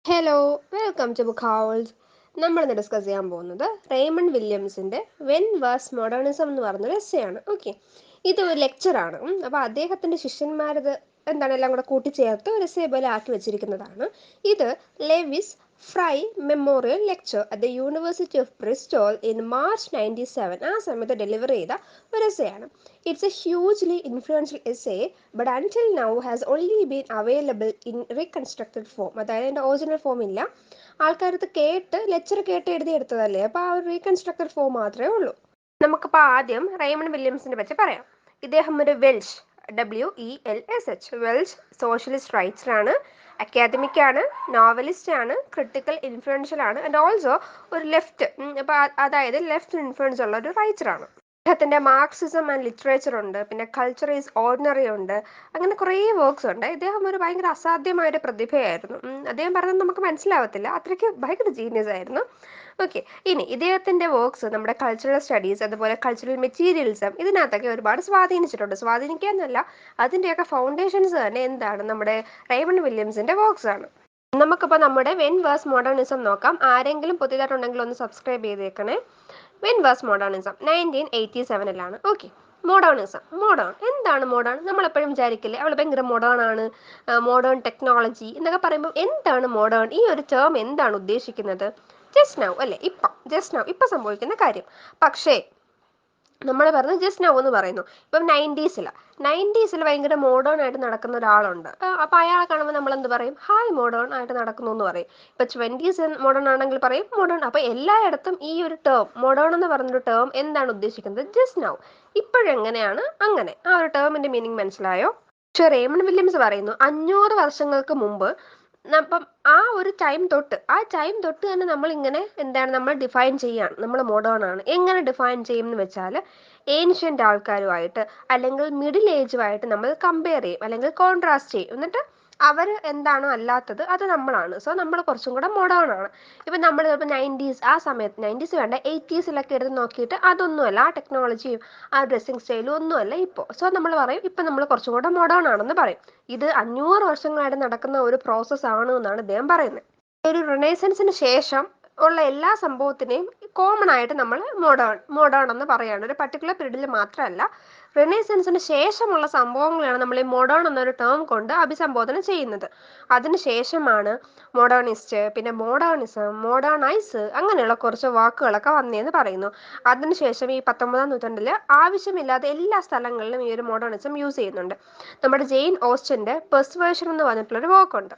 Hello, welcome to book howls. നമ്മളിന്ന് discuss ചെയ്യാൻ പോകുന്നത് റേമണ്ട് വില്യംസിൻ്റെ വെൻ വാസ് മോഡേണിസം എന്ന് പറഞ്ഞൊരു എസ്സേയാണ്. ഓക്കെ, ഇത് ഒരു ലെക്ചറാണ്. അപ്പോൾ അദ്ദേഹത്തിൻ്റെ ശിഷ്യന്മാരത് എന്താണ് എല്ലാം കൂടെ കൂട്ടിച്ചേർത്ത് ഒരു എസ്സേ പോലെ ആക്കി വെച്ചിരിക്കുന്നതാണ്. ഇത് Lewis Fry memorial lecture at the university of Bristol in March 97 ആ സമയത്ത് ഡെലിവർ ചെയ്ത ഒരു എസ്സേയാണ്. It's a hugely influential essay but until now has only been available in reconstructed form. അതായത് അതിൻ്റെ ഒറിജിനൽ ഫോം ഇല്ല. ആൾക്കാരത് ലെക്ചർ കേട്ട് എഴുതിയെടുത്തതല്ലേ, അപ്പോൾ ആ ഒരു റീകൺസ്ട്രക്റ്റഡ് ഫോം മാത്രമേ ഉള്ളൂ. നമുക്കിപ്പോൾ ആദ്യം റേമണ്ട് വില്യംസിനെ പറ്റി പറയാം. ഇദ്ദേഹം ഒരു WELSH വെൽഷ് സോഷ്യലിസ്റ്റ് റൈറ്ററാണ്, അക്കാദമിക്കാണ്, നോവലിസ്റ്റ് ആണ്, ക്രിട്ടിക്കൽ ഇൻഫ്ലുവൻഷ്യൽ ആണ്, ആൻഡ് ഓൾസോ ഒരു അതായത് ലെഫ്റ്റ് ഇൻഫ്ലുവൻസ് ഉള്ള ഒരു റൈറ്ററാണ്. അദ്ദേഹത്തിൻ്റെ മാർക്സിസം ആൻഡ് ലിറ്ററേച്ചർ ഉണ്ട്, പിന്നെ കൾച്ചർ ഈസ് ഓർഡിനറി ഉണ്ട്, അങ്ങനെ കുറേ വർക്ക്സ് ഉണ്ട്. ഇദ്ദേഹം ഒരു ഭയങ്കര അസാധ്യമായൊരു പ്രതിഭയായിരുന്നു. അദ്ദേഹം പറഞ്ഞത് നമുക്ക് മനസ്സിലാവത്തില്ല, അത്രയ്ക്ക് ഭയങ്കര ജീനിയസ് ആയിരുന്നു. ഓക്കെ, ഇനി ഇദ്ദേഹത്തിൻ്റെ വർക്ക്സ് നമ്മുടെ കൾച്ചറൽ സ്റ്റഡീസ്, അതുപോലെ കൾച്ചറൽ മെറ്റീരിയൽസും ഇതിനകത്തൊക്കെ ഒരുപാട് സ്വാധീനിച്ചിട്ടുണ്ട്. സ്വാധീനിക്കാന്നല്ല, അതിൻ്റെയൊക്കെ ഫൗണ്ടേഷൻസ് തന്നെ എന്താണ്, നമ്മുടെ റേമണ്ട് വില്യംസിൻ്റെ വർക്ക്സ് ആണ്. നമുക്കിപ്പോൾ നമ്മുടെ വെൻ വാസ് മോഡേണിസം നോക്കാം. ആരെങ്കിലും പുതിയതായിട്ടുണ്ടെങ്കിൽ ഒന്ന് സബ്സ്ക്രൈബ് ചെയ്തേക്കണേ. When was modernism 1987 okay, modern എന്താണ് മോഡേൺ? നമ്മളെപ്പോഴും വിചാരിക്കില്ലേ അവൾ ഭയങ്കര മോഡേൺ ആണ്, മോഡേൺ ടെക്നോളജി എന്നൊക്കെ പറയുമ്പോൾ എന്താണ് മോഡേൺ? ഈ ഒരു ടേം എന്താണ് ഉദ്ദേശിക്കുന്നത്? ജസ്റ്റ് നൗ അല്ലേ, ഇപ്പം സംഭവിക്കുന്ന കാര്യം. പക്ഷേ നമ്മൾ പറഞ്ഞ് ജസ്റ്റ് നൗ എന്ന് പറയുന്നു. ഇപ്പം നയൻറ്റീസിൽ ഭയങ്കര മോഡേൺ ആയിട്ട് നടക്കുന്ന ഒരാളുണ്ട്. അപ്പം അയാളെ കാണുമ്പോൾ നമ്മൾ എന്ത് പറയും? ഹായ് മോഡേൺ ആയിട്ട് നടക്കുന്നു എന്ന് പറയും. ഇപ്പം 20s മോഡേൺ ആണെങ്കിൽ പറയും മോഡേൺ. അപ്പം എല്ലായിടത്തും ഈ ഒരു ടേം മോഡേൺ എന്ന് പറഞ്ഞൊരു ടേം എന്താണ് ഉദ്ദേശിക്കുന്നത്? ജസ്റ്റ് നൗ, ഇപ്പോഴെങ്ങനെയാണ് അങ്ങനെ. ആ ഒരു ടേമിന്റെ മീനിങ് മനസ്സിലായോ? പക്ഷെ റേമണ്ട് വില്യംസ് പറയുന്നു 500 വർഷങ്ങൾക്ക് മുമ്പ് അപ്പം ആ ടൈം തൊട്ട് തന്നെ നമ്മൾ ഡിഫൈൻ ചെയ്യാണ്, നമ്മൾ മോഡേൺ ആണ്. എങ്ങനെ ഡിഫൈൻ ചെയ്യും എന്ന് വെച്ചാൽ ഏൻഷ്യൻ്റ് ആൾക്കാരുമായിട്ട് അല്ലെങ്കിൽ മിഡിൽ ഏജുമായിട്ട് നമ്മൾ കമ്പയർ ചെയ്യും അല്ലെങ്കിൽ കോൺട്രാസ്റ്റ് ചെയ്യും. എന്നിട്ട് അവർ എന്താണോ അല്ലാത്തത് അത് നമ്മളാണ്. സോ നമ്മൾ കുറച്ചും കൂടെ മോഡേൺ ആണ്. ഇപ്പം നമ്മൾ ചിലപ്പോൾ ആ സമയത്ത് 90s വേണ്ട 80s എടുത്ത് നോക്കിയിട്ട് അതൊന്നുമല്ല, ആ ടെക്നോളജിയും ആ ഡ്രസ്സിങ് സ്റ്റൈലും ഒന്നുമല്ല ഇപ്പോൾ. സോ നമ്മൾ പറയും ഇപ്പം നമ്മൾ കുറച്ചും കൂടെ മോഡേൺ ആണെന്ന് പറയും. ഇത് 500 വർഷങ്ങളായിട്ട് നടക്കുന്ന ഒരു പ്രോസസ് ആണ് എന്നാണ് ഇദ്ദേഹം പറയുന്നത്. ഒരു റിനൈസൻസിന് ശേഷം ഉള്ള എല്ലാ സംഭവത്തിനെയും കോമൺ ആയിട്ട് നമ്മൾ മോഡേൺ എന്ന് പറയുകയാണ്. ഒരു പർട്ടിക്കുലർ പീരീഡിൽ മാത്രമല്ല, റിനൈസൻസിന് ശേഷമുള്ള സംഭവങ്ങളാണ് നമ്മൾ ഈ മോഡേൺ എന്നൊരു ടേം കൊണ്ട് അഭിസംബോധന ചെയ്യുന്നത്. അതിനുശേഷമാണ് മോഡേണിസ്റ്റ്, പിന്നെ മോഡേണൈസ് അങ്ങനെയുള്ള കുറച്ച് വാക്കുകളൊക്കെ വന്നേന്ന് പറയുന്നു. അതിനുശേഷം ഈ 19-ാം നൂറ്റാണ്ടിൽ ആവശ്യമില്ലാതെ എല്ലാ സ്ഥലങ്ങളിലും ഈ ഒരു മോഡേണിസം യൂസ് ചെയ്യുന്നുണ്ട്. നമ്മുടെ ജെയിൻ ഓസ്റ്റൻ്റെ പെർസ്വേഷൻ എന്ന് പറഞ്ഞിട്ടുള്ളൊരു വർക്കുണ്ട്.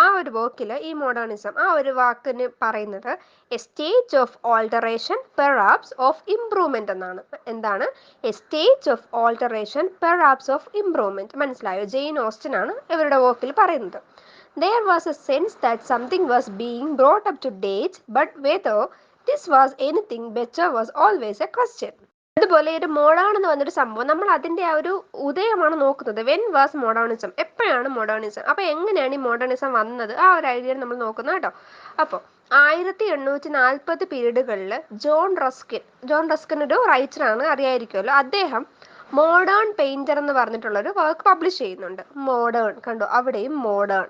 ആ ഒരു വർക്കിൽ ഈ മോഡേണിസം ആ ഒരു വാക്കിന് പറയുന്നത് a stage of alteration perhaps of improvement എന്നാണ്. എന്താണ് a stage of alteration perhaps of improvement? മനസ്സിലായോ? ജെയിൻ ഓസ്റ്റൻ ആണ് ഇവരുടെ വർക്കിൽ പറയുന്നത്. There was a sense that something was being brought up to date, but whether this was anything better was always a question. അതുപോലെ ഒരു modern എന്ന് പറഞ്ഞൊരു സംഭവം, നമ്മൾ അതിൻ്റെ ആ ഒരു ഉദയമാണ് നോക്കുന്നത്. വെൻ വാസ് മോഡേണിസം, എപ്പോഴാണ് മോഡേണിസം, അപ്പോൾ എങ്ങനെയാണ് ഈ മോഡേണിസം വന്നത്, ആ ഒരു ഐഡിയ നമ്മൾ നോക്കുന്നത് കേട്ടോ. അപ്പോൾ 1840 പീരീഡുകളിൽ ജോൺ റസ്കിൻ ഒരു റൈറ്ററാണ്, അറിയായിരിക്കുമല്ലോ. അദ്ദേഹം മോഡേൺ പെയിൻറ്റർ എന്ന് പറഞ്ഞിട്ടുള്ളൊരു വർക്ക് പബ്ലിഷ് ചെയ്യുന്നുണ്ട്. മോഡേൺ കണ്ടോ, അവിടെയും മോഡേൺ.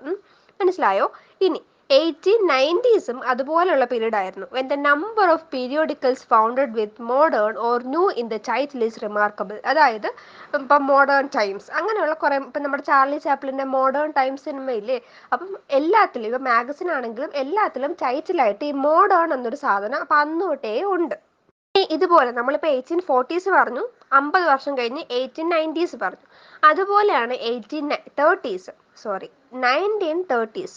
മനസ്സിലായോ? ഇനി 1890s അതുപോലെയുള്ള പീരീഡ് ആയിരുന്നു. When the number of periodicals founded with modern or new in the title is remarkable. അതായത് ഇപ്പം മോഡേൺ ടൈംസ് അങ്ങനെയുള്ള കുറേ, ഇപ്പം നമ്മുടെ ചാർലി ചാപ്ലിൻ്റെ മോഡേൺ ടൈംസ് സിനിമയില്ലേ, അപ്പം എല്ലാത്തിലും ഇപ്പം മാഗസിൻ ആണെങ്കിലും എല്ലാത്തിലും ടൈറ്റിലായിട്ട് ഈ മോഡേൺ എന്നൊരു സാധനം അപ്പം അന്ന് തൊട്ടേ ഉണ്ട്. ഇതുപോലെ നമ്മളിപ്പോൾ 1840s പറഞ്ഞു, 50 വർഷം കഴിഞ്ഞ് 1890s പറഞ്ഞു. അതുപോലെയാണ് 1930s.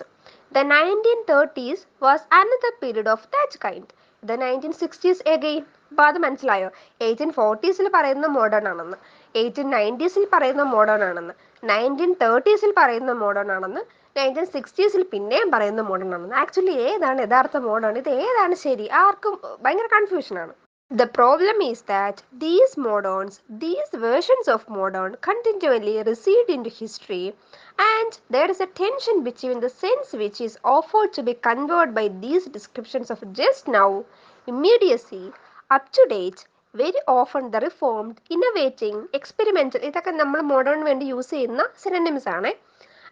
The 1930s was another period of that kind. The 1960s again. അപ്പോൾ അത് മനസ്സിലായോ? 1840s പറയുന്ന മോഡേൺ ആണെന്ന്, 1890s പറയുന്ന മോഡേൺ ആണെന്ന്, 1930s പറയുന്ന മോഡേൺ ആണെന്ന്, 1960s പിന്നെയും പറയുന്ന മോഡേൺ ആണെന്ന്. ആക്ച്വലി ഏതാണ് യഥാർത്ഥ മോഡേൺ? ഇത് ഏതാണ് ശരി? ആർക്കും ഭയങ്കര കൺഫ്യൂഷനാണ്. The problem is that these versions of modern continually recede into history, and there is a tension between the sense which is offered to be conveyed by these descriptions of just now, immediacy, up to date, very often the reformed, innovating, experimental, ഇതൊക്കെ നമ്മൾ modern വേണ്ടി use ചെയ്യുന്ന synonyms ആണ്.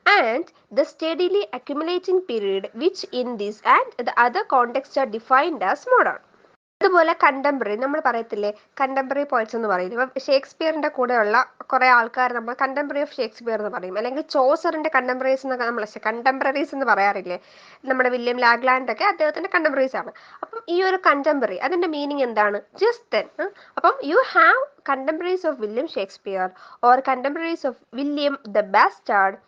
and the steadily accumulating period which in this and the other contexts are defined as modern. അതുപോലെ contemporary നമ്മൾ പറയത്തില്ലേ, contemporary poets എന്ന് പറയും. ഇപ്പം ഷേക്സ്പിയറിന്റെ കൂടെയുള്ള കുറെ ആൾക്കാർ നമ്മൾ കണ്ടംപററി ഓഫ് ഷേക്സ്പിയർ എന്ന് പറയും, അല്ലെങ്കിൽ ചോസറിന്റെ കണ്ടംപററീസ് എന്നൊക്കെ നമ്മൾ കണ്ടംപററീസ് എന്ന് പറയാറില്ലേ. നമ്മുടെ വില്യം ലാഗ്ലാൻഡ് ഒക്കെ അദ്ദേഹത്തിന്റെ കണ്ടംപററീസ് ആണ്. അപ്പം ഈ ഒരു കണ്ടംപററി അതിന്റെ മീനിങ് എന്താണ്? Just then. അപ്പം you have contemporaries of William Shakespeare or contemporaries of William the bastard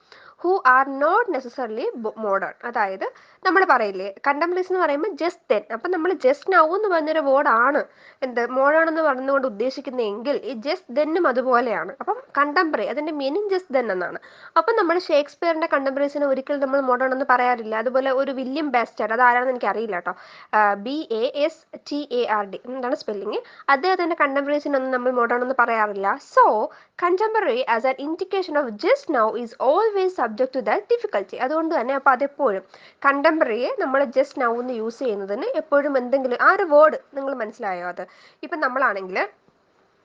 who are not necessarily modern. അതായത് നമ്മൾ പറയില്ലേ കണ്ടംപററീസ് എന്ന് പറയുമ്പോൾ ജസ്റ്റ് ദെൻ. അപ്പം നമ്മൾ ജസ്റ്റ് നൗ എന്ന് പറഞ്ഞൊരു വേർഡാണ് എന്ത് മോഡേൺ എന്ന് പറഞ്ഞുകൊണ്ട് ഉദ്ദേശിക്കുന്നതെങ്കിൽ ഈ ജസ്റ്റ് ദെന്നും അതുപോലെയാണ്. അപ്പം കണ്ടംപററി അതിന്റെ മീനിങ് ജസ്റ്റ് ദെൻ എന്നാണ്. അപ്പം നമ്മൾ ഷേക്സ്പിയറിന്റെ കണ്ടംപററീസിനെ ഒരിക്കലും നമ്മൾ മോഡേൺ എന്ന് പറയാറില്ല. അതുപോലെ ഒരു വില്യം ബാസ്റ്റാർഡ്, അത് ആരാണെന്ന് എനിക്ക് അറിയില്ല കേട്ടോ, BASTARD എന്താണ് സ്പെല്ലിങ്, അദ്ദേഹത്തിന്റെ കണ്ടംപററീസിനൊന്നും നമ്മൾ മോഡേൺ എന്ന് പറയാറില്ല. So contemporary as an indication of just now is always subject to that difficulty. അതുകൊണ്ട് തന്നെ അപ്പോൾ അതെപ്പോഴും കണ്ടംപററിയെ നമ്മൾ ജസ്റ്റ് നൗ എന്ന് യൂസ് ചെയ്യുന്നതിന് എപ്പോഴും എന്തെങ്കിലും ആ ഒരു വേർഡ് നിങ്ങൾ മനസ്സിലായോ? അത് ഇപ്പം നമ്മളാണെങ്കിൽ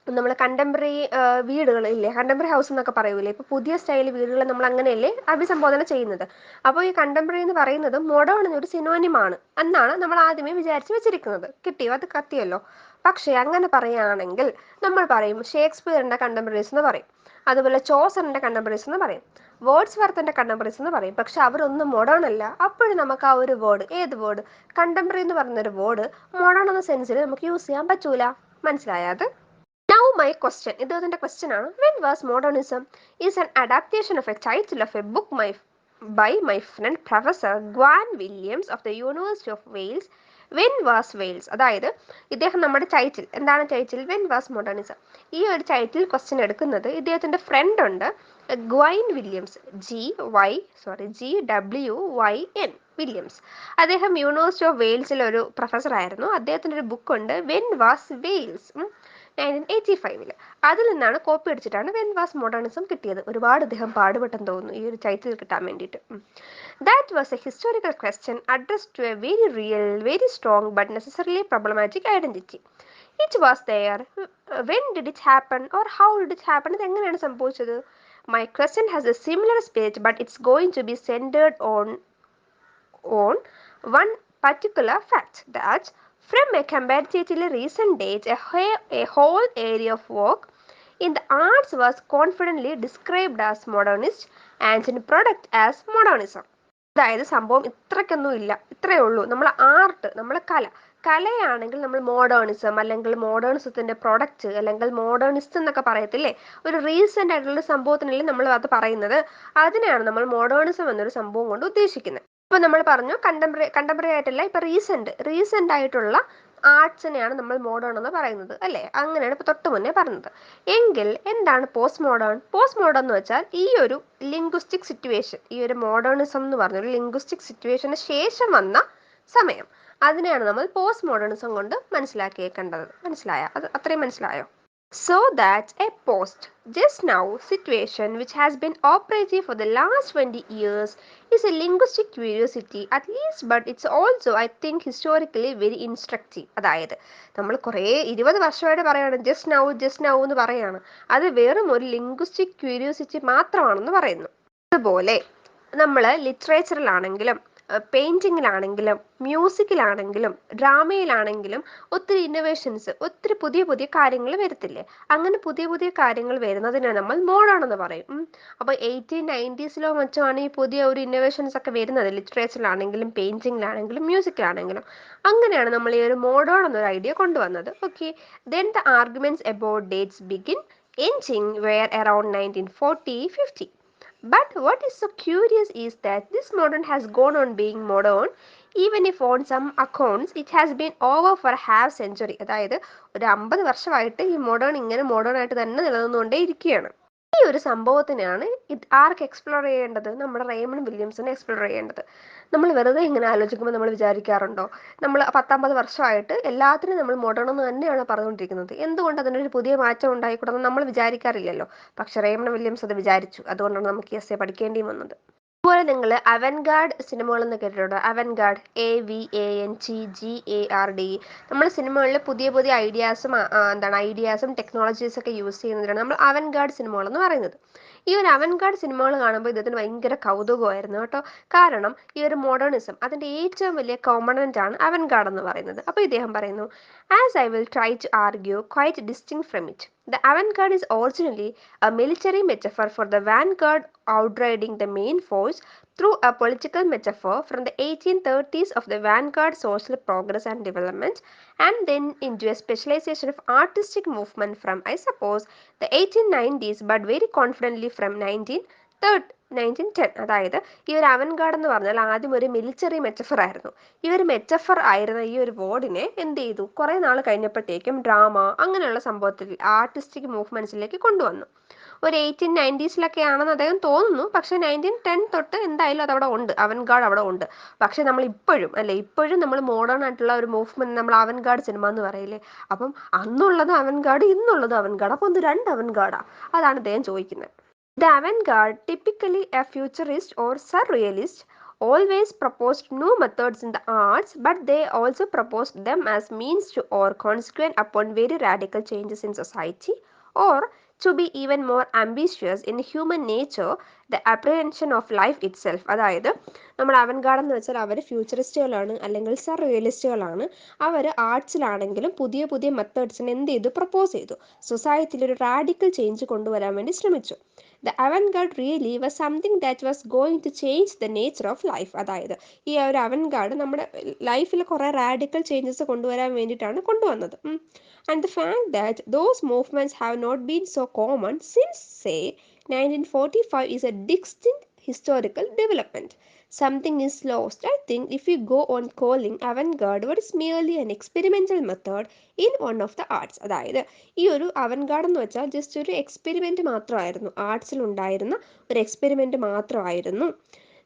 നമ്മൾ കണ്ടംപററി വീടുകൾ ഇല്ലേ, കണ്ടംപററി ഹൗസ് എന്നൊക്കെ പറയൂലേ, ഇപ്പോൾ പുതിയ സ്റ്റൈൽ വീടുകൾ നമ്മൾ അങ്ങനെയല്ലേ അഭിസംബോധന ചെയ്യുന്നത്. അപ്പോൾ ഈ കണ്ടംപററി എന്ന് പറയുന്നത് മോഡേൺ എന്നൊരു സിനോനിമാണ് എന്നാണ് നമ്മൾ ആദ്യമേ വിചാരിച്ച് വെച്ചിരിക്കുന്നത്. കിട്ടിയോ? അത് കത്തിയല്ലോ. പക്ഷേ അങ്ങനെ പറയുകയാണെങ്കിൽ നമ്മൾ പറയും ഷേക്സ്പിയറിന്റെ കണ്ടംപററീസ് എന്ന് പറയും, അതുപോലെ ചോസറിന്റെ കണ്ടംപററീസ് എന്ന് പറയും, വേർഡ്സ്വർത്തിന്റെ കണ്ടംപററീസ് എന്ന് പറയും. പക്ഷെ അവരൊന്നും മോഡേൺ അല്ല. അപ്പോഴും നമുക്ക് ആ ഒരു വേർഡ്, ഏത് വേർഡ്, കണ്ടംപററി എന്ന് പറയുന്നൊരു വേർഡ് മോഡേൺ എന്ന സെൻസിൽ നമുക്ക് യൂസ് ചെയ്യാൻ പറ്റൂല. മനസ്സിലായത്? Now my question, ഇദ്ദേഹത്തിന്റെ ക്വസ്റ്റ്യൻ ആണ്, when was modernism is an adaptation of a title of a book by my friend Professor Gwan Williams of the University of Wales. When was Wales? അതായത് ഇദ്ദേഹം നമ്മുടെ title എന്താണ്, title when was modernism. ഈ ഒരു title question എടുക്കുന്നത് ഇദ്ദേഹത്തിന്റെ front ഉണ്ട്, ഗ്വൈൻ Williams, GWYN Williams. അദ്ദേഹം യൂണിവേഴ്സിറ്റി ഓഫ് വെയിൽസിൽ ഒരു പ്രൊഫസർ ആയിരുന്നു. അദ്ദേഹത്തിന്റെ ഒരു ബുക്ക് ഉണ്ട് വെൻ വാസ് വെയിൽസ് 1985. അതിൽ നിന്നാണ് കോപ്പി അടിച്ചിട്ടാണ് വെൻ വാസ് മോഡേണിസം കിട്ടിയത്. ഒരുപാട് അദ്ദേഹം പാടുപെട്ടെന്ന് തോന്നുന്നു ഈ ഒരു ടൈറ്റിൽ കിട്ടാൻ വേണ്ടിയിട്ട്. That was a historical question addressed to a very real, very strong but necessarily problematic identity. It was there. When did it happen or how did it happen? ഇത് എങ്ങനെയാണ് സംഭവിച്ചത്? My question has a similar spirit but it's going to be centered on one particular fact that from a comparatively recent date a whole area of work in the arts was confidently described as modernist and in product as modernism. അതായത് സംഭവം ഇത്രയ്ക്കൊന്നും ഇല്ല, ഇത്രയേ ഉള്ളൂ. നമ്മൾ art, നമ്മൾ കലയാണെങ്കിൽ നമ്മൾ modernism അല്ലെങ്കിൽ മോഡേണിസത്തിന്റെ product അല്ലെങ്കിൽ മോഡേണിസ്റ്റ് എന്നൊക്കെ പറയത്തില്ലേ, ഒരു റീസെന്റ് ആയിട്ടുള്ള സംഭവത്തിനല്ലേ നമ്മൾ അത് പറയുന്നത്. അതിനെയാണ് നമ്മൾ മോഡേണിസം എന്നൊരു സംഭവം കൊണ്ട് ഉദ്ദേശിക്കുന്നത്. ഇപ്പൊ നമ്മൾ പറഞ്ഞു കണ്ടംപററി ആയിട്ടല്ല, ഇപ്പൊ റീസെന്റ് ആയിട്ടുള്ള ആർട്സിനെയാണ് നമ്മൾ മോഡേൺ എന്ന് പറയുന്നത് അല്ലേ. അങ്ങനെയാണ് ഇപ്പൊ തൊട്ട് മുന്നേ പറഞ്ഞത്. എങ്കിൽ എന്താണ് പോസ്റ്റ് മോഡേൺ? പോസ്റ്റ് മോഡേൺ എന്ന് വെച്ചാൽ ഈ ഒരു ലിംഗ്വിസ്റ്റിക് സിറ്റുവേഷൻ, ഈ ഒരു മോഡേണിസം എന്ന് പറഞ്ഞ ഒരു ലിംഗ്വിസ്റ്റിക് സിറ്റുവേഷന് ശേഷം വന്ന സമയം, അതിനെയാണ് നമ്മൾ പോസ്റ്റ് മോഡേണിസം കൊണ്ട് മനസ്സിലാക്കിയേക്കേണ്ടത്. അത് അത്രയും മനസ്സിലായോ? So that a post just now situation which has been operative for the last 20 years is a linguistic curiosity at least, but it's also I think historically very instructive. അതായത് നമ്മൾ കുറേ 20 വർഷമായിട്ട് പറയാണ് just now എന്ന് പറയാണ്, അത് വെറും ഒരു ലിംഗ്വിസ്റ്റിക് ക്യൂരിയോസിറ്റി മാത്രമാണെന്ന് പറയുന്നു. അതുപോലെ നമ്മൾ ലിറ്ററേച്ചറിലാണെങ്കിലും പെയിന്റിങ്ങിലാണെങ്കിലും മ്യൂസിക്കിലാണെങ്കിലും ഡ്രാമയിലാണെങ്കിലും ഒത്തിരി ഇന്നോവേഷൻസ്, ഒത്തിരി പുതിയ പുതിയ കാര്യങ്ങൾ വരത്തില്ലേ. അങ്ങനെ പുതിയ പുതിയ കാര്യങ്ങൾ വരുന്നതിനെ നമ്മൾ മോഡേൺ എന്ന് പറയും. അപ്പോൾ 1890s മറ്റുമാണ് ഈ പുതിയ ഒരു ഇന്നോവേഷൻസ് ഒക്കെ വരുന്നത്, ലിറ്ററേച്ചറിലാണെങ്കിലും പെയിന്റിങ്ങിലാണെങ്കിലും മ്യൂസിക്കിലാണെങ്കിലും. അങ്ങനെയാണ് നമ്മൾ ഈ ഒരു മോഡേൺ എന്നൊരു ഐഡിയ കൊണ്ടുവന്നത്. Okay, then the arguments about dates begin ending were around 1940-50. But what is so curious is that this modern has gone on being modern even if on some accounts it has been over for a half century. അതായത് ഒരു 50 വർഷമായിട്ട് ഈ modern ഇങ്ങനെ modern ആയിട്ട് തന്നെ നിലനിന്നുകൊണ്ടേ ഇരിക്കുകയാണ്. ഈ ഒരു സംഭവത്തിനാണ് ആർക്ക് എക്സ്പ്ലോർ ചെയ്യേണ്ടത്? നമ്മുടെ റേമണ്ട് വില്യംസിനെ എക്സ്പ്ലോർ ചെയ്യേണ്ടത്. നമ്മൾ വെറുതെ ഇങ്ങനെ ആലോചിക്കുമ്പോൾ നമ്മൾ വിചാരിക്കാറുണ്ടോ നമ്മൾ 10-50 വർഷമായിട്ട് എല്ലാത്തിനും നമ്മൾ മോഡേൺ എന്ന് തന്നെയാണ് പറഞ്ഞുകൊണ്ടിരിക്കുന്നത്, എന്തുകൊണ്ട് അതിനൊരു പുതിയ മാറ്റം ഉണ്ടായിക്കൂടെന്ന് നമ്മൾ വിചാരിക്കാറില്ലല്ലോ. പക്ഷെ റേമണ്ട് വില്യംസ് അത് വിചാരിച്ചു. അതുകൊണ്ടാണ് നമുക്ക് ഈ എസ്സേ പഠിക്കേണ്ടി വന്നത്. അതുപോലെ നിങ്ങൾ അവൻഗാർഡ് സിനിമകൾ എന്ന് കേട്ടിട്ടുണ്ടോ? Avantgarde, AVANTGARD. നമ്മൾ സിനിമകളിൽ പുതിയ പുതിയ ഐഡിയാസും ടെക്നോളജീസ് ഒക്കെ യൂസ് ചെയ്യുന്നതിനാണ് നമ്മൾ അവൻഗാർഡ് സിനിമകൾ എന്ന് പറയുന്നത്. ഈ ഒരു അവൻഗാർഡ് സിനിമകൾ കാണുമ്പോൾ ഇദ്ദേഹത്തിന് ഭയങ്കര കൗതുകമായിരുന്നു കേട്ടോ. കാരണം ഈ ഒരു മോഡേണിസം അതിൻ്റെ ഏറ്റവും വലിയ കോമ്പണൻ്റ് ആണ് അവൻഗാർഡ് എന്ന് പറയുന്നത്. അപ്പോൾ ഇദ്ദേഹം പറയുന്നു, as I will try to argue quite distinct from it, the avant-garde is originally a military metaphor for the vanguard outrighting the main force through a political metaphor from the 1830s of the vanguard social progress and development, and then into a specialization of artistic movement from, I suppose, the 1890s, but very confidently from 1910. അതായത് ഈ ഒരു Avantgarde എന്ന് പറഞ്ഞാൽ ആദ്യം ഒരു military metaphor ആയിരുന്നു. ഈ ഒരു മെറ്റഫർ ആയിരുന്ന ഈ ഒരു വേർഡിനെ എന്ത് ചെയ്തു, കുറേ നാൾ കഴിഞ്ഞപ്പോഴത്തേക്കും ഡ്രാമ അങ്ങനെയുള്ള സംഭവത്തിൽ ആർട്ടിസ്റ്റിക് മൂവ്മെന്റ്സിലേക്ക് കൊണ്ടുവന്നു. ഒരു 1890s ആണെന്ന് അദ്ദേഹം തോന്നുന്നു. പക്ഷേ 1910 തൊട്ട് എന്തായാലും അതവിടെ ഉണ്ട്, അവൻഗാർഡ് അവിടെ ഉണ്ട്. പക്ഷെ നമ്മൾ ഇപ്പോഴും ഇപ്പോഴും നമ്മൾ മോഡേൺ ആയിട്ടുള്ള ഒരു മൂവ്മെന്റ് നമ്മൾ അവൻഗാർഡ് സിനിമ എന്ന് പറയില്ലേ. അപ്പം അന്നുള്ളത് അവൻഗാർഡ്, ഇന്നുള്ളത് അവൻഗാർഡ്. അപ്പോൾ ഒന്ന് രണ്ട് അവൻഗാർഡാ? അതാണ് അദ്ദേഹം ചോദിക്കുന്നത്. The avant-garde, typically a futurist or surrealist, always proposed new methods in the arts, but they also proposed them as means to or consequent upon very radical changes in society, or to be even more ambitious in human nature, the apprehension of life itself. അതായത് നമ്മൾ Avantgarde എന്ന് വെച്ചാൽ അവർ ഫ്യൂച്ചറിസ്റ്റുകളാണ് അല്ലെങ്കിൽ സർറിയലിസ്റ്റുകളാണ്. അവർ ആർട്സിലാണെങ്കിലും പുതിയ പുതിയ മെത്തേഡ്സിന് എന്ത് ചെയ്തു, propose ചെയ്തു. സൊസൈറ്റിയിൽ ഒരു റാഡിക്കൽ ചേഞ്ച് കൊണ്ടുവരാൻ വേണ്ടി ശ്രമിച്ചു. The avant-garde really was something that was going to change the nature of life. അതായത് ഈ ഒരു അവൻഗാർഡ് നമ്മുടെ ലൈഫിൽ കുറേ റാഡിക്കൽ ചേഞ്ചസ് കൊണ്ടുവരാൻ വേണ്ടിയിട്ടാണ് കൊണ്ടുവന്നത്. And the fact that those movements have not been so common since, say, 1945 is a distinct historical development. Something is lost, I think, if we go on calling avant-garde what is merely an experimental method in one of the arts. അതായത് ഈ ഒരു Avantgarde എന്ന് വെച്ചാൽ just ഒരു experiment മാത്രമായിരുന്നു, ആർട്സിൽ ഉണ്ടായിരുന്ന ഒരു experiment മാത്രമായിരുന്നു.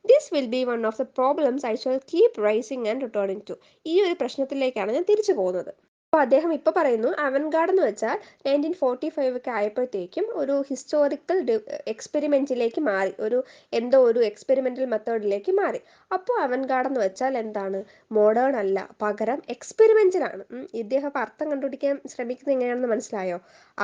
This will be one of the problems I shall keep raising and returning to. ഈ ഒരു പ്രശ്നത്തിലേക്കാണ് ഞാൻ തിരിച്ചു പോകുന്നത്. അപ്പോൾ അദ്ദേഹം ഇപ്പോൾ പറയുന്നു അവൻഗാർഡ് എന്ന് വെച്ചാൽ 1945 ഒക്കെ ആയപ്പോഴത്തേക്കും ഒരു ഹിസ്റ്റോറിക്കൽ എക്സ്പെരിമെൻറ്റിലേക്ക് മാറി, ഒരു എക്സ്പെരിമെൻ്റൽ മെത്തേഡിലേക്ക് മാറി. അപ്പോൾ അവൻഗാർഡ് എന്ന് വെച്ചാൽ എന്താണ്, മോഡേൺ അല്ല, പകരം എക്സ്പെരിമെൻ്റലാണ്. ഇദ്ദേഹം അർത്ഥം കണ്ടുപിടിക്കാൻ ശ്രമിക്കുന്നത് എങ്ങനെയാണെന്ന് മനസ്സിലായോ?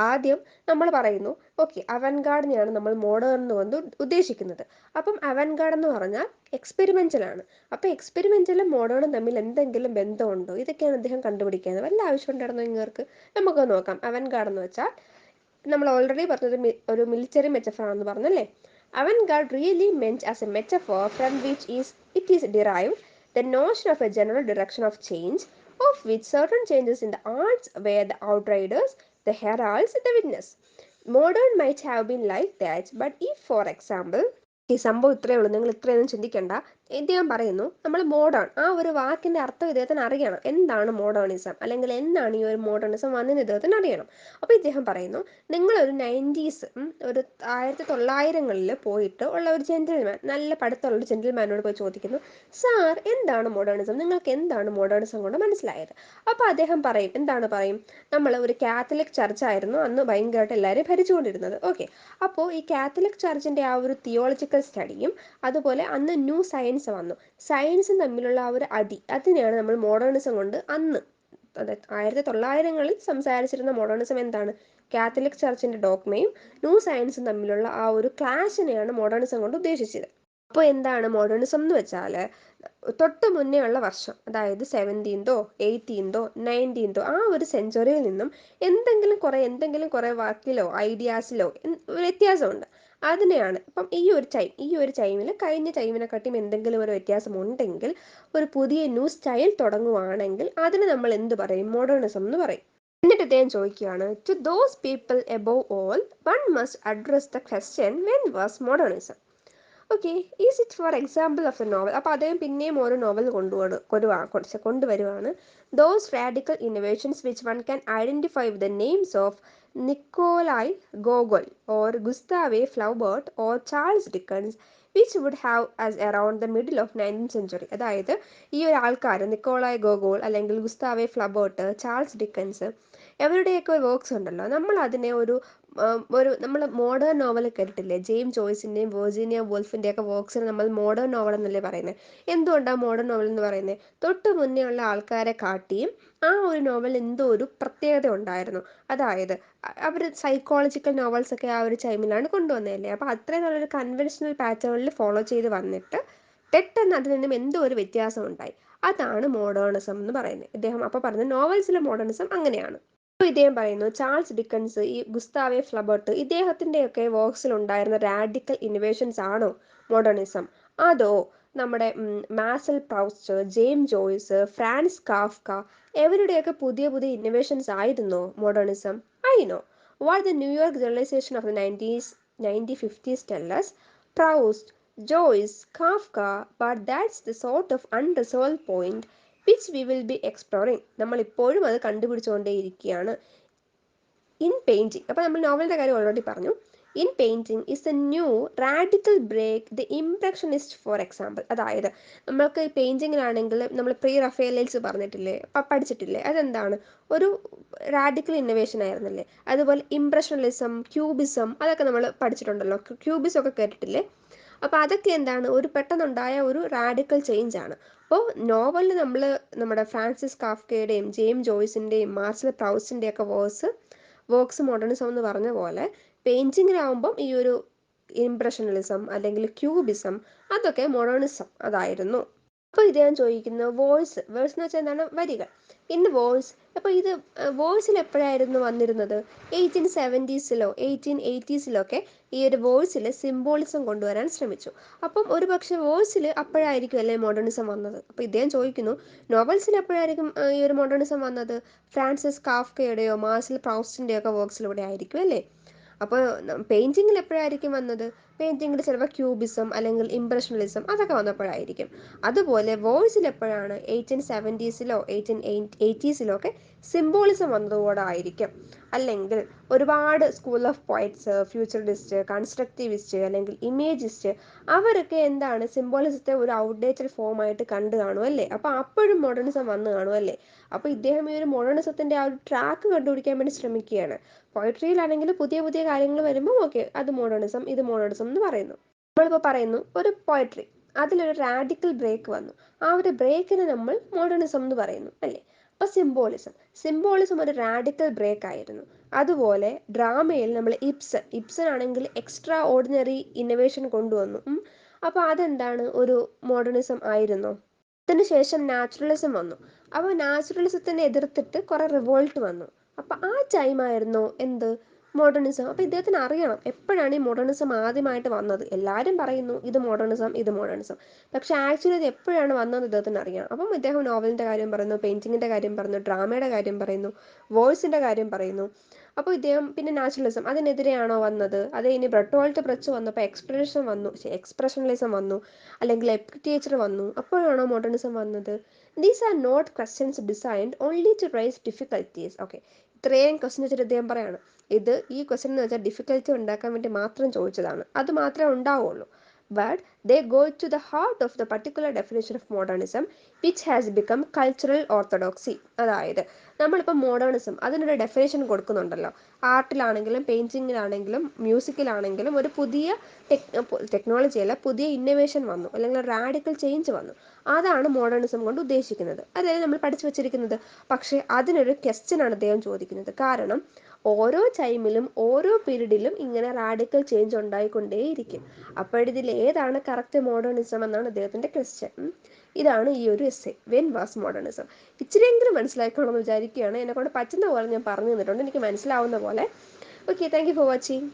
ആദ്യം നമ്മൾ പറയുന്നു ഓക്കെ അവൻഗാർഡിനെയാണ് നമ്മൾ മോഡേൺ എന്ന് കൊണ്ട് ഉദ്ദേശിക്കുന്നത്. അപ്പം അവൻഗാർഡ് എന്ന് പറഞ്ഞാൽ എക്സ്പെരിമെൻ്റലാണ്. അപ്പോൾ എക്സ്പെരിമെൻ്റലും മോഡേണും തമ്മിൽ എന്തെങ്കിലും ബന്ധമുണ്ടോ? ഇതൊക്കെയാണ് അദ്ദേഹം കണ്ടുപിടിക്കുന്നത്. വല്ല ആവശ്യം ഉണ്ടായിരുന്നോ ഇങ്ങർക്ക്? നമുക്ക് നോക്കാം. അവൻഗാർഡ് എന്ന് വെച്ചാൽ നമ്മൾ ഓൾറെഡി പറഞ്ഞത് ഒരു മിലിറ്ററി മെറ്റഫർ ആണെന്ന് പറഞ്ഞല്ലേ. Avant-garde really meant as a metaphor from which it is derived the notion of a general direction of change, of which certain changes in the arts were the outriders, the heralds, the witness. Modern might have been like that, but if, for example, ഈ സംഭവം ഇത്രയേ ഉള്ളൂ, നിങ്ങൾ ഇത്രയൊന്നും ചിന്തിക്കേണ്ട. ഇദ്ദേഹം പറയുന്നു നമ്മൾ മോഡേൺ ആ ഒരു വാക്കിൻ്റെ അർത്ഥം ഇദ്ദേഹത്തിന് അറിയണം. എന്താണ് മോഡേണിസം, അല്ലെങ്കിൽ എന്താണ് ഈ ഒരു മോഡേണിസം വന്നെന്ന് ഇദ്ദേഹത്തിന് അറിയണം. അപ്പോൾ ഇദ്ദേഹം പറയുന്നു നിങ്ങളൊരു 90s ഒരു 1900കളിൽ പോയിട്ട് ഉള്ള ഒരു ജെന്റിൽമാൻ, നല്ല പഠിത്തമുള്ള ഒരു ജെന്റിൽമാനോട് പോയി ചോദിക്കുന്നു, സാർ എന്താണ് മോഡേണിസം, നിങ്ങൾക്ക് എന്താണ് മോഡേണിസം കൊണ്ട് മനസ്സിലായത്? അപ്പോൾ അദ്ദേഹം പറയും നമ്മൾ ഒരു കാത്തലിക് ചർച്ചായിരുന്നു അന്ന് ഭയങ്കരമായിട്ട് എല്ലാവരും ഭരിച്ചുകൊണ്ടിരുന്നത്. ഓക്കെ, അപ്പോൾ ഈ കാത്തലിക് ചർച്ചിൻ്റെ ആ ഒരു തിയോളജിക്കൽ സ്റ്റഡിയും അതുപോലെ അന്ന് ന്യൂ സയൻസ് വന്നു, സയൻസും തമ്മിലുള്ള ആ ഒരു അടി, അതിനെയാണ് നമ്മൾ മോഡേണിസം കൊണ്ട് അന്ന് 1900കളിൽ സംസാരിച്ചിരുന്ന മോഡേണിസം എന്താണ്, കാത്തലിക് ചർച്ചിൻ്റെ ഡോഗ്മയും ന്യൂ സയൻസും തമ്മിലുള്ള ആ ഒരു ക്ലാഷിനെയാണ് മോഡേണിസം കൊണ്ട് ഉദ്ദേശിച്ചത്. അപ്പോൾ എന്താണ് മോഡേണിസം എന്ന് വെച്ചാൽ തൊട്ട് മുന്നേ ഉള്ള വർഷം, അതായത് 17th 18th 19th ആ ഒരു സെഞ്ചുറിയിൽ നിന്നും എന്തെങ്കിലും കുറേ വാക്കിലോ ഐഡിയാസിലോ വ്യത്യാസമുണ്ട്. അതിനെയാണ് ഇപ്പം ഈ ഒരു ടൈമിൽ കഴിഞ്ഞ ടൈമിനെക്കാട്ടിയും എന്തെങ്കിലും ഒരു വ്യത്യാസം ഉണ്ടെങ്കിൽ, ഒരു പുതിയ ന്യൂ സ്റ്റൈൽ തുടങ്ങുവാണെങ്കിൽ അതിന് നമ്മൾ എന്ത് പറയും, മോഡേണിസം എന്ന് പറയും. എന്നിട്ട് അദ്ദേഹം ചോദിക്കുകയാണ്, to those people above all one must address the question when was modernism. Okay, is it for example of a novel. അപ്പോൾ അദ്ദേഹം പിന്നെയും ഒരു നോവൽ കൊണ്ടുവരുവാണ്. Those radical innovations which one can identify with the names of Nikolai Gogol or Gustave Flaubert or Charles Dickens which would have as around the middle of 19th century. അതായത് ഈ ഒരു ആൾക്കാർ Nikolai Gogol അല്ലെങ്കിൽ Gustave Flaubert, Charles Dickens, അവരുടെയൊക്കെ works ഉണ്ടല്ലോ, നമ്മൾ അതിനെ ഒരു ഒരു നമ്മൾ മോഡേൺ നോവൽ കേട്ടിട്ടില്ലേ? ജെയിംസ് ജോയ്സിൻ്റെയും വെർജീനിയ വോൾഫിൻ്റെ ഒക്കെ വർക്ക്സിന് നമ്മൾ മോഡേൺ നോവൽ എന്നല്ലേ പറയുന്നത്? എന്തുകൊണ്ടാണ് മോഡേൺ നോവൽ എന്ന് പറയുന്നത്? തൊട്ട് മുന്നേ ഉള്ള ആൾക്കാരെ കാട്ടിയും ആ ഒരു നോവൽ എന്തോ ഒരു പ്രത്യേകത ഉണ്ടായിരുന്നു. അതായത് അവർ സൈക്കോളജിക്കൽ നോവൽസ് ഒക്കെ ആ ഒരു ടൈമിലാണ് കൊണ്ടുവന്നതല്ലേ. അപ്പോൾ അത്രയും നല്ലൊരു കൺവെൻഷണൽ പാറ്റേണിൽ ഫോളോ ചെയ്ത് വന്നിട്ട് പെട്ടെന്ന് അതിൽ നിന്നും എന്തോ ഒരു വ്യത്യാസം ഉണ്ടായി. അതാണ് മോഡേണിസം എന്ന് പറയുന്നത്. ഇദ്ദേഹം അപ്പോൾ പറഞ്ഞ നോവൽസിലെ മോഡേണിസം അങ്ങനെയാണ്. അപ്പോൾ ഇദ്ദേഹം പറയുന്നു ചാൾസ് ഡിക്കൻസ്, ഈ ഗുസ്താവെ ഫ്ലബർട്ട്, ഇദ്ദേഹത്തിൻ്റെയൊക്കെ വർക്ക്സിൽ ഉണ്ടായിരുന്ന റാഡിക്കൽ ഇന്നോവേഷൻസ് ആണോ മോഡേണിസം? അതോ നമ്മുടെ Marcel Proust, James Joyce, Franz Kafka ഇവരുടെയൊക്കെ പുതിയ പുതിയ ഇന്നോവേഷൻസ് ആയിരുന്നോ modernism? I know what the New York generalisation of the 1950s tell us. Proust, Joyce, Kafka, but that's the sort of unresolved point which we will be exploring. നമ്മൾ ഇപ്പോഴും അത് കണ്ടുപിടിച്ചുകൊണ്ടേയിരിക്കുകയാണ്. In painting, അപ്പോൾ നമ്മൾ നോവലിൻ്റെ കാര്യം ഓൾറെഡി പറഞ്ഞു. In painting is a new radical break the impressionist for example. അതായത് നമ്മൾക്ക് പെയിൻറ്റിങ്ങിലാണെങ്കിൽ നമ്മൾ പ്രീ റഫേലേറ്റ്സ് പറഞ്ഞിട്ടില്ലേ, പഠിച്ചിട്ടില്ലേ? അതെന്താണ്? ഒരു റാഡിക്കൽ ഇന്നോവേഷൻ ആയിരുന്നില്ലേ? അതുപോലെ ഇംപ്രഷണലിസം, ക്യൂബിസം അതൊക്കെ നമ്മൾ പഠിച്ചിട്ടുണ്ടല്ലോ. ക്യൂബിസം ഒക്കെ കേട്ടിട്ടില്ലേ? അപ്പോൾ അതൊക്കെ എന്താണ്? ഒരു പെട്ടെന്നുണ്ടായ ഒരു റാഡിക്കൽ ചേഞ്ച് ആണ്. അപ്പോൾ നോവലിൽ നമ്മൾ നമ്മുടെ ഫ്രാൻസിസ് കാഫ്കയുടെയും ജെയിംസ് ജോയ്സിൻ്റെയും മാർസൽ പ്രൗസ്റ്റിൻ്റെയും ഒക്കെ വർക്ക്സ് മോഡേണിസം എന്ന് പറഞ്ഞ പോലെ പെയിൻറ്റിങ്ങിലാവുമ്പം ഈ ഒരു ഇംപ്രഷണലിസം അല്ലെങ്കിൽ ക്യൂബിസം അതൊക്കെ മോഡേണിസം അതായിരുന്നു. അപ്പോൾ ഇദ്ദേഹം ചോദിക്കുന്നത് വേഴ്സ് എന്ന് വെച്ചാൽ എന്താണ്? വരികൾ. ഇൻ വേഴ്സ്, അപ്പോൾ ഇത് വേഴ്സിൽ എപ്പോഴായിരുന്നു വന്നിരുന്നത്? 1870s 1880s ഈ ഒരു വേഴ്സിൽ സിംബോളിസം കൊണ്ടുവരാൻ ശ്രമിച്ചു. അപ്പം ഒരു പക്ഷേ വേഴ്സിൽ അപ്പോഴായിരിക്കും അല്ലേ മോഡേണിസം വന്നത്? അപ്പോൾ ഇദ്ദേഹം ചോദിക്കുന്നു നോവൽസിൽ എപ്പോഴായിരിക്കും ഈ ഒരു മോഡേണിസം വന്നത്? ഫ്രാൻസിസ് കാഫ്കയുടെയോ മാർസൽ പ്രൗസ്റ്റിൻ്റെയോ ഒക്കെ വർക്ക്സിലൂടെ ആയിരിക്കും അല്ലേ? അപ്പോൾ പെയിൻറ്റിങ്ങിൽ എപ്പോഴായിരിക്കും വന്നത്? പെയിൻറ്റിങ്ങിൽ ചിലപ്പോൾ ക്യൂബിസം അല്ലെങ്കിൽ ഇംപ്രഷണലിസം അതൊക്കെ വന്നപ്പോഴായിരിക്കും. അതുപോലെ വേഴ്സിൽ എപ്പോഴാണ്? 1870s 1880s ഒക്കെ സിംബോളിസം വന്നതോടായിരിക്കും. അല്ലെങ്കിൽ ഒരുപാട് school of poets, futurist, constructivist അല്ലെങ്കിൽ ഇമേജിസ്റ്റ് അവരൊക്കെ എന്താണ്? സിംബോളിസത്തെ ഒരു ഔട്ട്ഡേറ്റഡ് ഫോം ആയിട്ട് കണ്ടു കാണുമല്ലേ? അപ്പോൾ അപ്പോഴും മോഡേണിസം വന്നു കാണുമല്ലേ? അപ്പോൾ ഇദ്ദേഹം ഈ ഒരു മോഡേണിസത്തിൻ്റെ ആ ഒരു ട്രാക്ക് കണ്ടുപിടിക്കാൻ വേണ്ടി ശ്രമിക്കുകയാണ്. പോയട്രിയിലാണെങ്കിൽ പുതിയ പുതിയ കാര്യങ്ങൾ വരുമ്പോൾ ഓക്കെ, അത് മോഡേണിസം, ഇത് മോഡേണിസം എന്ന് പറയുന്നു. നമ്മളിപ്പോൾ പറയുന്നു ഒരു പോയട്രി, അതിലൊരു റാഡിക്കൽ ബ്രേക്ക് വന്നു, ആ ഒരു ബ്രേക്കിനെ നമ്മൾ മോഡേണിസം എന്ന് പറയുന്നു അല്ലേ? അപ്പോൾ സിംബോളിസം ഒരു റാഡിക്കൽ ബ്രേക്ക് ആയിരുന്നു. അതുപോലെ ഡ്രാമയിൽ നമ്മൾ ഇബ്സൺ ആണെങ്കിൽ എക്സ്ട്രാ ഓർഡിനറി ഇന്നോവേഷൻ കൊണ്ടുവന്നു. അപ്പോൾ അതെന്താണ്? ഒരു മോഡേണിസം ആയിരുന്നോ? അതിനുശേഷം നാച്ചുറലിസം വന്നു. അപ്പോൾ നാച്ചുറലിസത്തിനെ എതിർത്തിട്ട് കുറേ റിവോൾട്ട് വന്നു. അപ്പോൾ ആ ടൈമായിരുന്നു എന്ത്? മോഡേണിസം. അപ്പോൾ ഇദ്ദേഹത്തിന് അറിയണം എപ്പോഴാണ് ഈ മോഡേണിസം ആദ്യമായിട്ട് വന്നത്. എല്ലാവരും പറയുന്നു ഇത് മോഡേണിസം, ഇത് മോഡേണിസം, പക്ഷെ ആക്ച്വലി ഇത് എപ്പോഴാണ് വന്നതെന്ന് ഇദ്ദേഹത്തിന് അറിയണം. അപ്പം ഇദ്ദേഹം നോവലിൻ്റെ കാര്യം പറയുന്നു, പെയിൻറ്റിങ്ങിൻ്റെ കാര്യം പറയുന്നു, ഡ്രാമയുടെ കാര്യം പറയുന്നു, വോയിസിൻ്റെ കാര്യം പറയുന്നു. അപ്പോൾ ഇദ്ദേഹം പിന്നെ നാച്ചുറലിസം അതിനെതിരെയാണോ വന്നത്? അത് ഇനി ബ്രട്ടോൾട്ട് പ്രച്ച് വന്നപ്പോൾ എക്സ്പ്രഷണലിസം വന്നു, അല്ലെങ്കിൽ എപ്പിക്റ്റേച്ചർ വന്നു, അപ്പോഴാണോ മോഡേണിസം വന്നത്? These are not questions designed only to raise difficulties. Okay, ഇത്രയും ക്വസ്റ്റ്യൻ വെച്ചിട്ട് ഇദ്ദേഹം പറയാണ് ഈ ക്വസ്റ്റ്യൻ എന്ന് വെച്ചാൽ ഡിഫിക്കൽറ്റി ഉണ്ടാക്കാൻ വേണ്ടി മാത്രം ചോദിച്ചതാണ്, അത് മാത്രമേ ഉണ്ടാവുള്ളൂ. But they go to the heart of the particular definition of modernism which has become cultural orthodoxy. അതായത് നമ്മളിപ്പോൾ മോഡേണിസം അതിനൊരു ഡെഫിനേഷൻ കൊടുക്കുന്നുണ്ടല്ലോ. ആർട്ടിലാണെങ്കിലും പെയിൻറ്റിങ്ങിലാണെങ്കിലും മ്യൂസിക്കിലാണെങ്കിലും ഒരു പുതിയ ടെക്നോളജി അല്ല, പുതിയ ഇന്നോവേഷൻ വന്നു, അല്ലെങ്കിൽ റാഡിക്കൽ ചേഞ്ച് വന്നു. അതാണ് മോഡേണിസം കൊണ്ട് ഉദ്ദേശിക്കുന്നത്, അതായത് നമ്മൾ പഠിച്ചു വച്ചിരിക്കുന്നത്. പക്ഷേ അതിനൊരു ക്വസ്റ്റ്യനാണ് അദ്ദേഹം ചോദിക്കുന്നത്. കാരണം ഓരോ ടൈമിലും ഓരോ പീരീഡിലും ഇങ്ങനെ റാഡിക്കൽ ചേഞ്ച് ഉണ്ടായിക്കൊണ്ടേയിരിക്കും. അപ്പോഴിതിൽ ഏതാണ് കറക്റ്റ് മോഡേണിസം എന്നാണ് അദ്ദേഹത്തിൻ്റെ ക്വസ്റ്റ്യൻ. ഇതാണ് ഈ ഒരു എസ്സേ, വെൻ വാസ് മോഡേണിസം. ഇച്ചിരിയെങ്കിലും മനസ്സിലാക്കണമെന്ന് വിചാരിക്കുകയാണ്. എന്നെക്കൊണ്ട് പറ്റുന്ന പോലെ ഞാൻ പറഞ്ഞു തന്നിട്ടുണ്ട്, എനിക്ക് മനസ്സിലാവുന്ന പോലെ. Okay, thank you for watching.